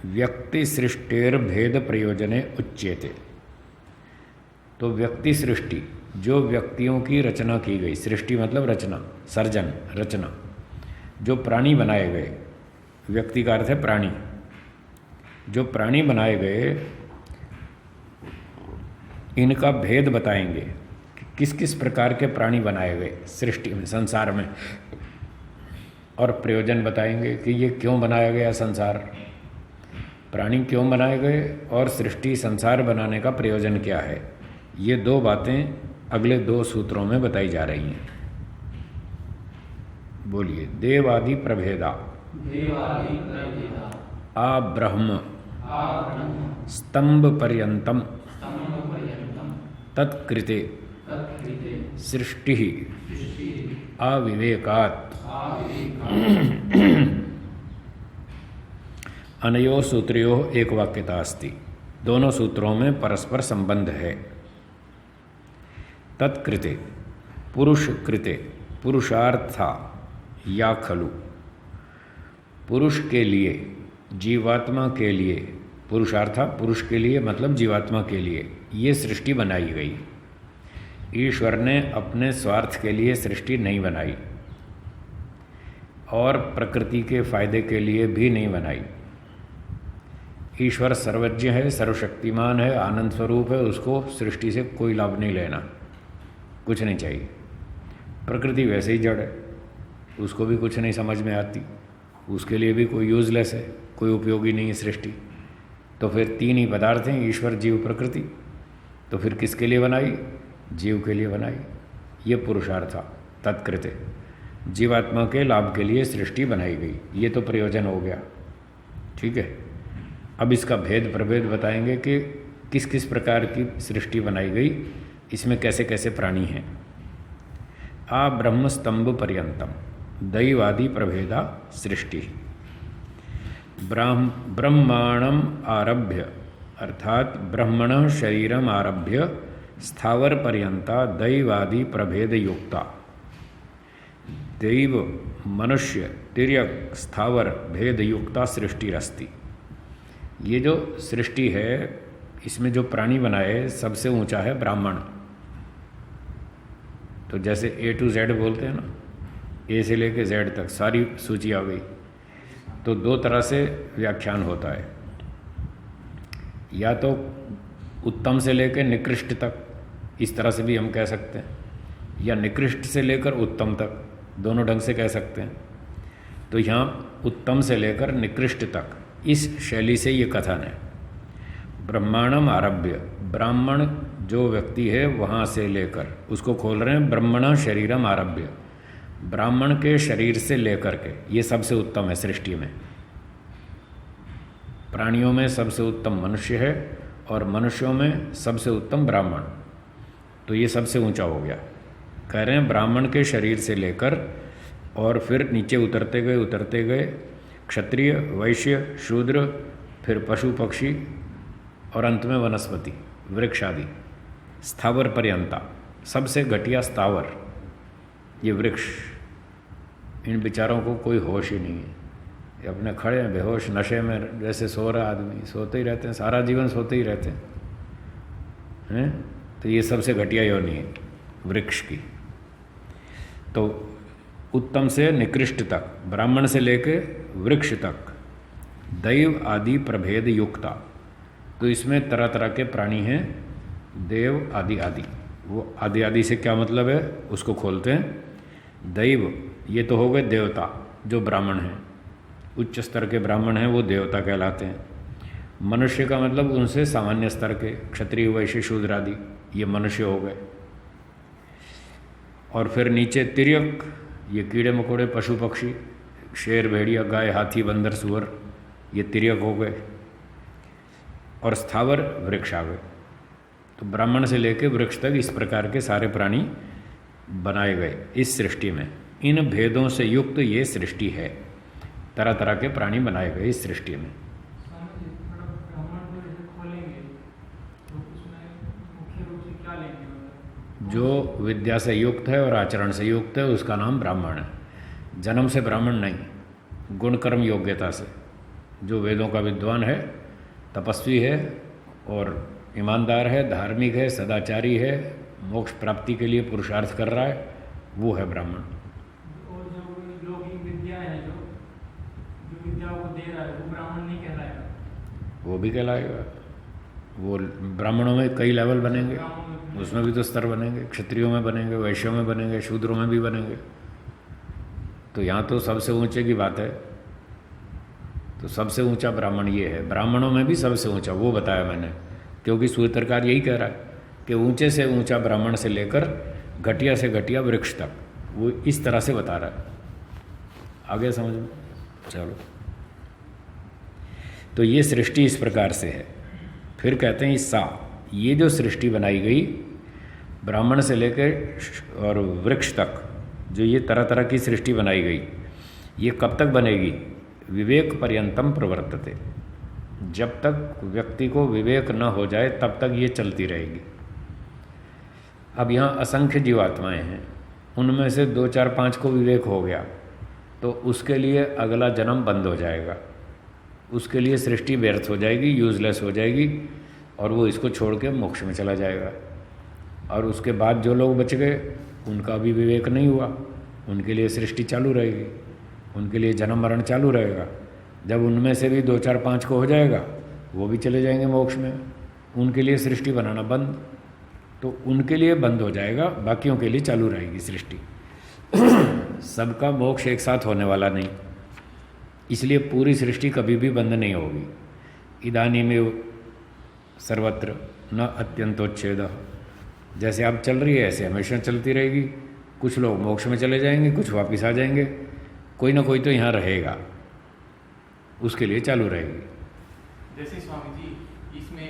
व्यक्ति सृष्टेर भेद प्रयोजने उच्यते। तो व्यक्ति सृष्टि, जो व्यक्तियों की रचना की गई, सृष्टि मतलब रचना, सर्जन, रचना, जो प्राणी बनाए गए, व्यक्ति का अर्थ है प्राणी, जो प्राणी बनाए गए, इनका भेद बताएंगे कि किस किस प्रकार के प्राणी बनाए गए सृष्टि में, संसार में, और प्रयोजन बताएंगे कि ये क्यों बनाया गया संसार, प्राणी क्यों बनाए गए और सृष्टि संसार बनाने का प्रयोजन क्या है। ये दो बातें अगले दो सूत्रों में बताई जा रही हैं। बोलिए। देवादि प्रभेदा आ ब्रह्म स्तंभ पर्यंतम तत्कृते सृष्टि अविवेकात् अनयो सूत्रो एक वाक्यता अस्ति। दोनों सूत्रों में परस्पर संबंध है। तत्कृते पुरुष कृते पुरुषार्था या खलु, पुरुष के लिए, जीवात्मा के लिए, पुरुषार्था पुरुष के लिए मतलब जीवात्मा के लिए ये सृष्टि बनाई गई। ईश्वर ने अपने स्वार्थ के लिए सृष्टि नहीं बनाई और प्रकृति के फायदे के लिए भी नहीं बनाई। ईश्वर सर्वज्ञ है, सर्वशक्तिमान है, आनंद स्वरूप है, उसको सृष्टि से कोई लाभ नहीं लेना, कुछ नहीं चाहिए। प्रकृति वैसे ही जड़ है, उसको भी कुछ नहीं समझ में आती, उसके लिए भी कोई यूजलेस है, कोई उपयोगी नहीं है सृष्टि। तो फिर तीन ही पदार्थ हैं, ईश्वर, जीव, प्रकृति। तो फिर किसके लिए बनाई? जीव के लिए बनाई। ये पुरुषार्थ था। तत्कृते जीवात्मा के लाभ के लिए सृष्टि बनाई गई। ये तो प्रयोजन हो गया, ठीक है। अब इसका भेद प्रभेद बताएंगे कि किस किस प्रकार की सृष्टि बनाई गई, इसमें कैसे कैसे प्राणी हैं। आ ब्रह्म स्तंभ पर्यंतम दैवादि प्रभेदा सृष्टि। ब्रह्मांडम आरभ्य अर्थात ब्रह्मण शरीरम आरभ्य स्थावर पर्यंता दैवादि प्रभेद युक्ता। दैव, मनुष्य, तिर्यक, स्थावर भेद युक्ता सृष्टिरस्ति। ये जो सृष्टि है, इसमें जो प्राणी बनाए सबसे ऊंचा है ब्राह्मण। तो जैसे A to Z बोलते हैं ना, A से लेके Z तक सारी सूची आ गई। तो दो तरह से व्याख्यान होता है, या तो उत्तम से लेकर निकृष्ट तक, इस तरह से भी हम कह सकते हैं, या निकृष्ट से लेकर उत्तम तक, दोनों ढंग से कह सकते हैं। तो यहाँ उत्तम से लेकर निकृष्ट तक इस शैली से ये कथन है। ब्रह्मांडम आरभ्य, ब्राह्मण जो व्यक्ति है वहाँ से लेकर, उसको खोल रहे हैं, ब्रह्मण शरीरम आरभ्य, ब्राह्मण के शरीर से लेकर के, ये सबसे उत्तम है सृष्टि में। प्राणियों में सबसे उत्तम मनुष्य है और मनुष्यों में सबसे उत्तम ब्राह्मण। तो ये सबसे ऊंचा हो गया। कह रहे हैं ब्राह्मण के शरीर से लेकर और फिर नीचे उतरते गए क्षत्रिय, वैश्य, शूद्र, फिर पशु पक्षी और अंत में वनस्पति, वृक्ष आदि। स्थावर पर्यंता, सबसे घटिया स्थावर ये वृक्ष। इन बेचारों को कोई होश ही नहीं है, ये अपने खड़े हैं बेहोश नशे में, जैसे सो रहा आदमी, सोते ही रहते हैं, सारा जीवन सोते ही रहते हैं। तो ये सबसे घटिया योनि है वृक्ष की। तो उत्तम से निकृष्ट तक, ब्राह्मण से लेके वृक्ष तक, दैव आदि प्रभेद युक्ता। तो इसमें तरह तरह के प्राणी हैं, देव आदि आदि। वो आदि आदि से क्या मतलब है, उसको खोलते हैं। दैव, ये तो हो गए देवता जो ब्राह्मण हैं, उच्च स्तर के ब्राह्मण हैं, वो देवता कहलाते हैं। मनुष्य का मतलब उनसे सामान्य स्तर के, क्षत्रिय, वैश्य, शूद्र आदि, ये मनुष्य हो गए। और फिर नीचे तिर्यक, ये कीड़े मकोड़े, पशु पक्षी, शेर, भेड़िया, गाय, हाथी, बंदर, सुअर, ये तिर्यक हो गए। और स्थावर वृक्ष आ गए। तो ब्राह्मण से लेकर वृक्ष तक इस प्रकार के सारे प्राणी बनाए गए इस सृष्टि में। इन भेदों से युक्त ये सृष्टि है, तरह तरह के प्राणी बनाए गए इस सृष्टि में। जो विद्या से युक्त है और आचरण से युक्त है उसका नाम ब्राह्मण है। जन्म से ब्राह्मण नहीं, गुण कर्म योग्यता से। जो वेदों का विद्वान है, तपस्वी है और ईमानदार है, धार्मिक है, सदाचारी है, मोक्ष प्राप्ति के लिए पुरुषार्थ कर रहा है, वो है ब्राह्मण। और जो लौकिक विद्या है, जो विद्याओं को दे रहा है, वो ब्राह्मण नहीं कहलाएगा? वो भी कहलाएगा। वो ब्राह्मणों में कई लेवल बनेंगे, उसमें भी तो स्तर बनेंगे, क्षत्रियों में बनेंगे, वैश्यों में बनेंगे, शूद्रों में भी बनेंगे। तो यहाँ तो सबसे ऊंचे की बात है, तो सबसे ऊंचा ब्राह्मण ये है। ब्राह्मणों में भी सबसे ऊंचा वो बताया मैंने, क्योंकि सूत्रकार यही कह रहा है कि ऊंचे से ऊंचा ब्राह्मण से लेकर घटिया से घटिया वृक्ष तक, वो इस तरह से बता रहा है। आगे समझ में? चलो, तो ये सृष्टि इस प्रकार से है। फिर कहते हैं सा, ये जो सृष्टि बनाई गई ब्राह्मण से लेकर और वृक्ष तक, जो ये तरह तरह की सृष्टि बनाई गई, ये कब तक बनेगी? विवेक पर्यंतम प्रवर्तते, जब तक व्यक्ति को विवेक न हो जाए तब तक ये चलती रहेगी। अब यहाँ असंख्य जीवात्माएं हैं, उनमें से 2, 4, 5 को विवेक हो गया तो उसके लिए अगला जन्म बंद हो जाएगा, उसके लिए सृष्टि व्यर्थ हो जाएगी, यूजलेस हो जाएगी, और वो इसको छोड़ के मोक्ष में चला जाएगा। और उसके बाद जो लोग बच गए उनका भी विवेक नहीं हुआ, उनके लिए सृष्टि चालू रहेगी, उनके लिए जन्म मरण चालू रहेगा। जब उनमें से भी 2, 4, 5 को हो जाएगा, वो भी चले जाएंगे मोक्ष में, उनके लिए सृष्टि बनाना बंद। तो उनके लिए बंद हो जाएगा, बाकियों के लिए चालू रहेगी सृष्टि। सबका मोक्ष एक साथ होने वाला नहीं, इसलिए पूरी सृष्टि कभी भी बंद नहीं होगी। इदानीमेव सर्वत्र न अत्यंतोच्छेद, जैसे अब चल रही है ऐसे हमेशा चलती रहेगी। कुछ लोग मोक्ष में चले जाएंगे, कुछ वापस आ जाएंगे, कोई ना कोई तो यहाँ रहेगा, उसके लिए चालू रहेगी। जैसे स्वामी जी इसमें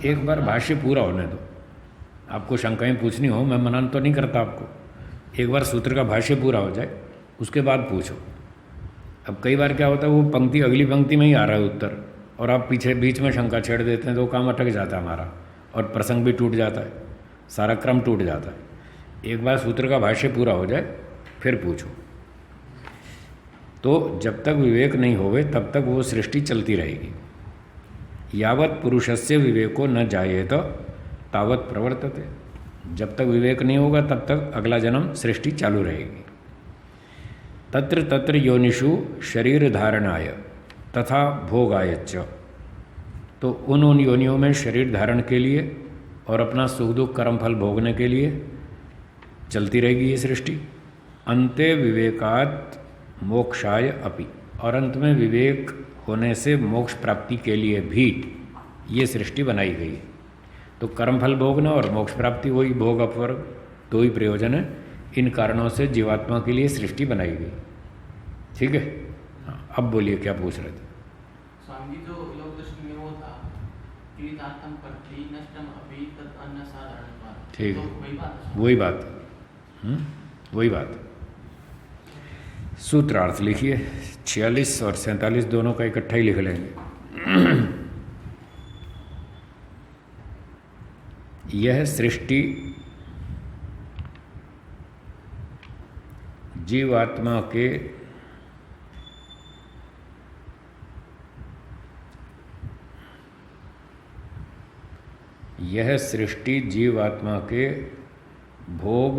एक बार भाष्य पूरा होने दो, आपको शंकाएं पूछनी हो, मैं मना तो नहीं करता आपको, एक बार सूत्र का भाष्य पूरा हो जाए उसके बाद पूछो। अब कई बार क्या होता है, वो पंक्ति अगली पंक्ति में ही आ रहा है उत्तर, और आप पीछे बीच में शंका छेड़ देते हैं तो काम अटक जाता है हमारा, और प्रसंग भी टूट जाता है, सारा क्रम टूट जाता है। एक बार सूत्र का भाष्य पूरा हो जाए फिर पूछो। तो जब तक विवेक नहीं होवे तब तक वो सृष्टि चलती रहेगी। यावत पुरुषस्य विवेको न जायेत तावत प्रवर्तते, जब तक विवेक नहीं होगा तब तक अगला जन्म सृष्टि चालू रहेगी। तत्र तत्र योनिषु शरीर धारणाय तथा भोगाय च, तो उन योनियों में शरीर धारण के लिए और अपना सुख दुख कर्मफल भोगने के लिए चलती रहेगी ये सृष्टि। अन्ते विवेकात् मोक्षाय अपि, और अंत में विवेक होने से मोक्ष प्राप्ति के लिए भी ये सृष्टि बनाई गई। तो कर्मफल भोगना और मोक्ष प्राप्ति, वही भोग अपवर्ग, दो ही प्रयोजन है। इन कारणों से जीवात्मा के लिए सृष्टि बनाई गई। ठीक है, हाँ, अब बोलिए क्या पूछ रहे थे? स्वामी जी, जो योग दर्शन में वो था कृतार्थम पृथ्वी नष्टम अपि तत् अन्न साधारण, ठीक है, वही बात है। वही बात। सूत्रार्थ लिखिए, 46 और 47 दोनों का इकट्ठा ही लिख लेंगे। यह सृष्टि जीवात्मा के भोग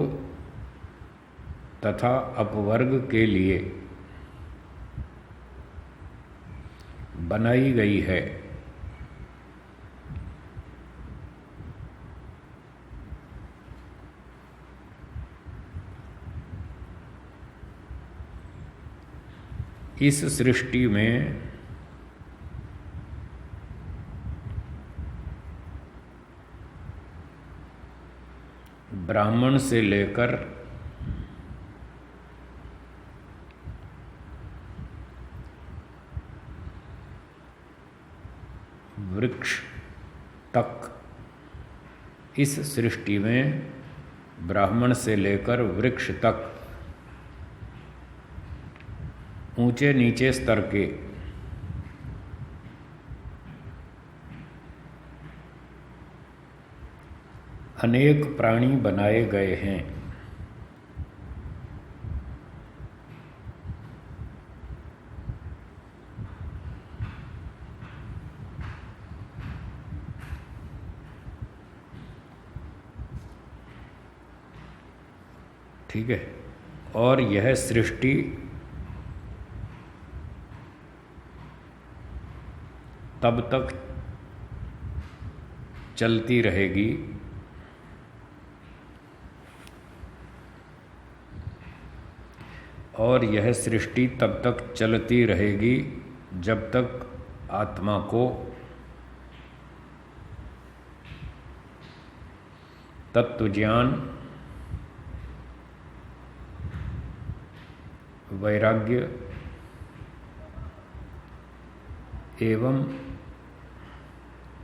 तथा अपवर्ग के लिए बनाई गई है। इस सृष्टि में ब्राह्मण से लेकर वृक्ष तक, इस सृष्टि में ब्राह्मण से लेकर वृक्ष तक ऊंचे नीचे स्तर के अनेक प्राणी बनाए गए हैं। ठीक है। और यह सृष्टि तब तक चलती रहेगी और यह सृष्टि तब तक चलती रहेगी जब तक आत्मा को तत्व ज्ञान, वैराग्य एवं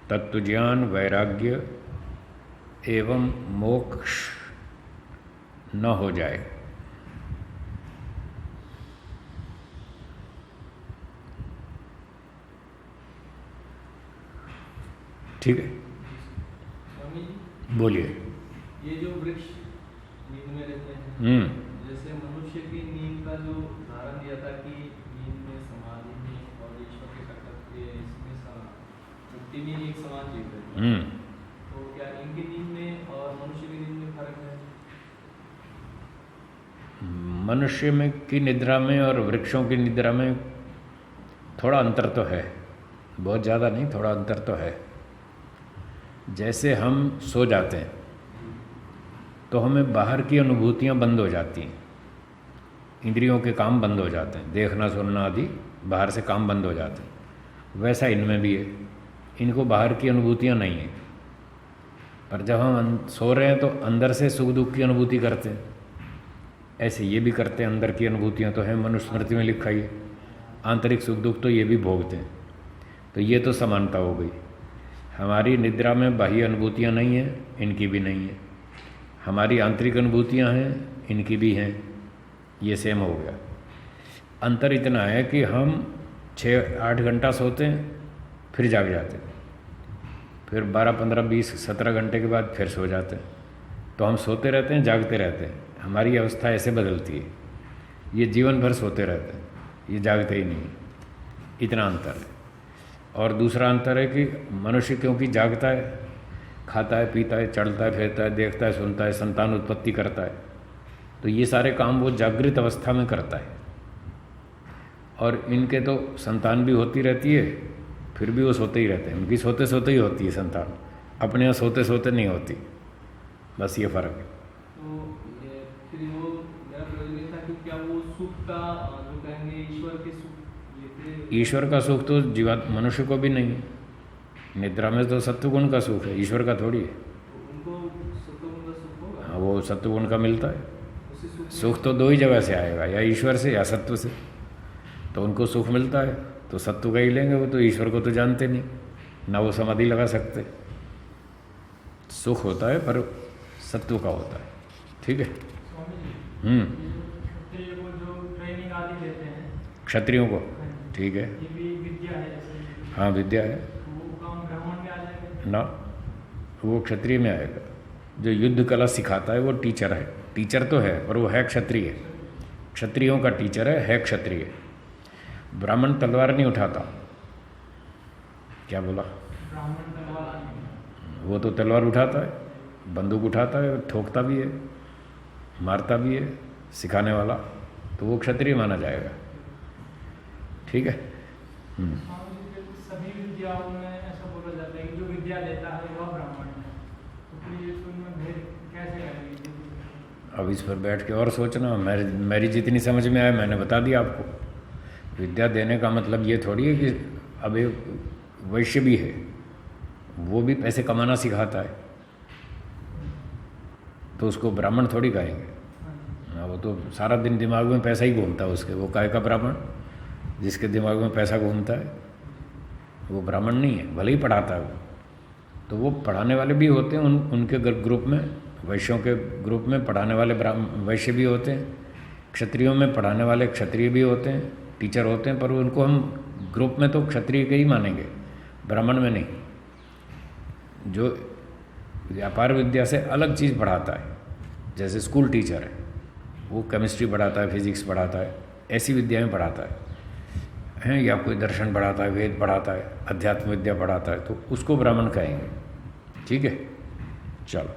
तत्वज्ञान, वैराग्य एवं मोक्ष न हो जाए। ठीक है, स्वामी जी, बोलिए। ये जो वृक्ष नींद में रहते हैं, जैसे मनुष्य की नींद का जो उदाहरण दिया था कि नींद में, समाधि में और ईश्वर के साक्षात्कार इसमें मुक्ति में एक समान जीव है, तो क्या इनकी नींद में और मनुष्य की नींद में फर्क है? मनुष्य में की निद्रा में और वृक्षों की निद्रा में थोड़ा अंतर तो है, बहुत ज़्यादा नहीं, थोड़ा अंतर तो है। जैसे हम सो जाते हैं तो हमें बाहर की अनुभूतियाँ बंद हो जाती हैं, इंद्रियों के काम बंद हो जाते हैं, देखना सुनना आदि बाहर से काम बंद हो जाते हैं। वैसा इनमें भी है, इनको बाहर की अनुभूतियाँ नहीं हैं, पर जब हम सो रहे हैं तो अंदर से सुख दुख की अनुभूति करते हैं। ऐसे ये भी करते हैं, अंदर की अनुभूतियाँ तो हैं, मनुस्मृति में लिखा ही है, आंतरिक सुख दुख तो ये भी भोगते हैं। तो ये तो समानता हो गई। हमारी निद्रा में बाह्य अनुभूतियाँ नहीं हैं, इनकी भी नहीं है। हमारी आंतरिक अनुभूतियाँ हैं, इनकी भी हैं, ये सेम हो गया। अंतर इतना है कि हम 6-8 घंटा सोते हैं, फिर जाग जाते हैं, फिर 12, 15, 20, 17 घंटे के बाद फिर सो जाते हैं। तो हम सोते रहते हैं, जागते रहते हैं, हमारी अवस्था ऐसे बदलती है। ये जीवन भर सोते रहते हैं, ये जागते ही नहीं, इतना अंतर है। और दूसरा अंतर है कि मनुष्य क्योंकि जागता है, खाता है, पीता है, चलता है, फिरता है, देखता है, सुनता है, संतान उत्पत्ति करता है, तो ये सारे काम वो जागृत अवस्था में करता है। और इनके तो संतान भी होती रहती है, फिर भी वो सोते ही रहते हैं। उनकी सोते सोते ही होती है संतान, अपने यहाँ सोते सोते नहीं होती, बस ये फ़र्क है। तो फिर वो मेरा प्रश्न ये था कि क्या वो सुख का जो कहेंगे ईश्वर के सुख, ईश्वर का सुख तो जीवात मनुष्य को भी नहीं है। निद्रा में तो सत्वगुण का सुख है, ईश्वर का थोड़ी है। उनको सत्वगुण का सुख होगा? हाँ, वो सत्वगुण का मिलता है। सुख तो 2 ही जगह से आएगा, या ईश्वर से या सत्व से। तो उनको सुख मिलता है तो सत्व का ही लेंगे, वो तो ईश्वर को तो जानते नहीं, ना वो समाधि लगा सकते। सुख होता है पर सत्व का होता है। ठीक है। क्षत्रिय को जो ट्रेनिंग आदि देते हैं, क्षत्रियों को, ठीक है, ये भी विद्या है जैसे? हाँ विद्या है। वो काम ब्राह्मण में आ जाएगा ना, वो क्षत्रिय में आएगा। जो युद्ध कला सिखाता है वो टीचर है, टीचर तो है पर वो है क्षत्रिय, क्षत्रियों का टीचर है क्षत्रिय। ब्राह्मण तलवार नहीं उठाता। क्या बोला? ब्राह्मण तलवार नहीं, वो तो तलवार उठाता है, बंदूक उठाता है, ठोकता भी है, मारता भी है, सिखाने वाला, तो वो क्षत्रिय माना जाएगा। ठीक है। सभी विद्याओं में ऐसा बोला जाता है कि जो विद्या लेता है वह ब्राह्मण है, तो फिर ये उसमें भेद कैसे करेंगे? अब इस पर बैठ के और सोचना। मेरी जितनी समझ में आया मैंने बता दिया आपको। विद्या देने का मतलब ये थोड़ी है कि अब एक वैश्य भी है, वो भी पैसे कमाना सिखाता है, तो उसको ब्राह्मण थोड़ी कहेंगे। हाँ, वो तो सारा दिन दिमाग में पैसा ही घूमता है उसके, वो काहे का ब्राह्मण? जिसके दिमाग में पैसा घूमता है वो ब्राह्मण नहीं है, भले ही पढ़ाता है वो। तो वो पढ़ाने वाले भी होते हैं, उनके ग्रुप में, वैश्यों के ग्रुप में पढ़ाने वाले वैश्य भी होते हैं, क्षत्रियों में पढ़ाने वाले क्षत्रिय भी होते हैं, टीचर होते हैं, पर उनको हम ग्रुप में तो क्षत्रिय के ही मानेंगे, ब्राह्मण में नहीं। जो व्यापार विद्या से अलग चीज़ पढ़ाता है, जैसे स्कूल टीचर है, वो केमिस्ट्री पढ़ाता है, फिजिक्स पढ़ाता है, ऐसी विद्याएं पढ़ाता है, या कोई दर्शन पढ़ाता है, वेद पढ़ाता है, अध्यात्म विद्या पढ़ाता है, तो उसको ब्राह्मण कहेंगे। ठीक है, चलो।